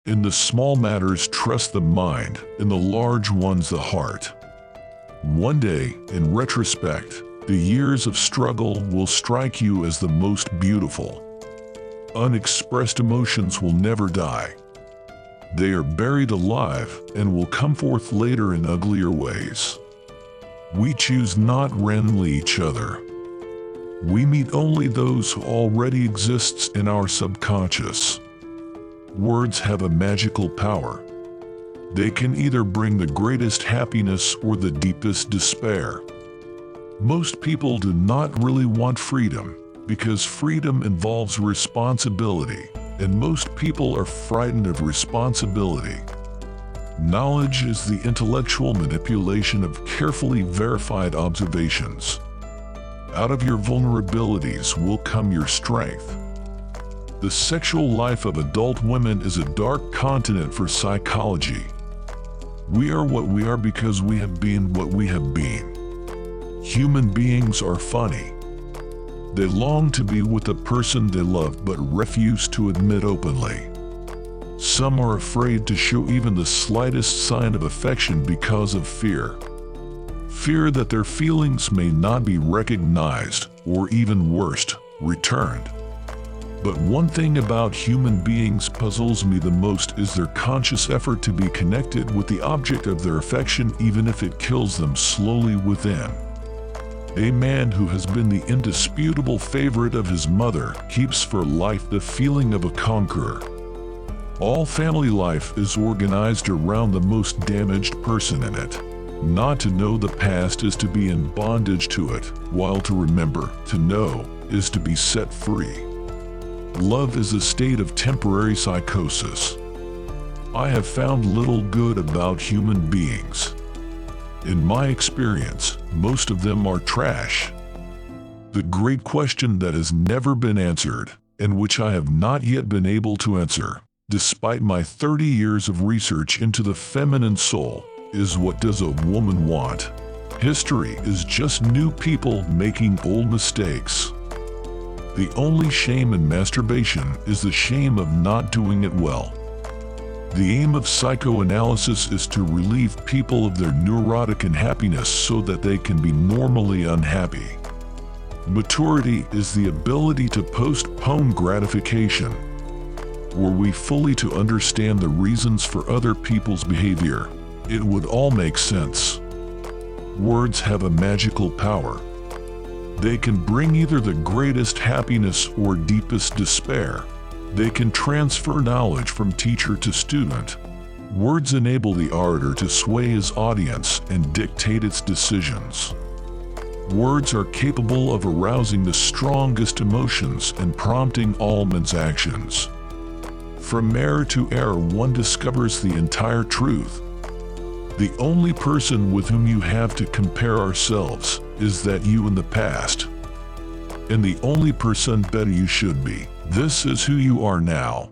In the small matters, trust the mind, in the large ones, the heart. One day, in retrospect, the years of struggle will strike you as the most beautiful. Unexpressed emotions will never die. They are buried alive and will come forth later in uglier ways. We choose not randomly each other. We meet only those who already exists in our subconscious. Words have a magical power. They can either bring the greatest happiness or the deepest despair. Most people do not really want freedom, because freedom involves responsibility, and most people are frightened of responsibility. Knowledge is the intellectual manipulation of carefully verified observations. Out of your vulnerabilities will come your strength. The sexual life of adult women is a dark continent for psychology. We are what we are because we have been what we have been. Human beings are funny. They long to be with the person they love but refuse to admit openly. Some are afraid to show even the slightest sign of affection because of fear. Fear that their feelings may not be recognized, or even worse, returned. But one thing about human beings puzzles me the most is their conscious effort to be connected with the object of their affection, even if it kills them slowly within. A man who has been the indisputable favorite of his mother keeps for life the feeling of a conqueror. All family life is organized around the most damaged person in it. Not to know the past is to be in bondage to it, while to remember, to know, is to be set free. Love is a state of temporary psychosis. I have found little good about human beings. In my experience, most of them are trash. The great question that has never been answered, and which I have not yet been able to answer, despite my 30 years of research into the feminine soul, is what does a woman want? History is just new people making old mistakes. The only shame in masturbation is the shame of not doing it well. The aim of psychoanalysis is to relieve people of their neurotic unhappiness so that they can be normally unhappy. Maturity is the ability to postpone gratification. Were we fully to understand the reasons for other people's behavior, it would all make sense. Words have a magical power. They can bring either the greatest happiness or deepest despair. They can transfer knowledge from teacher to student. Words enable the orator to sway his audience and dictate its decisions. Words are capable of arousing the strongest emotions and prompting all men's actions. From error to error, one discovers the entire truth. The only person with whom you have to compare ourselves is that you in the past. And the only person better you should be. This is who you are now.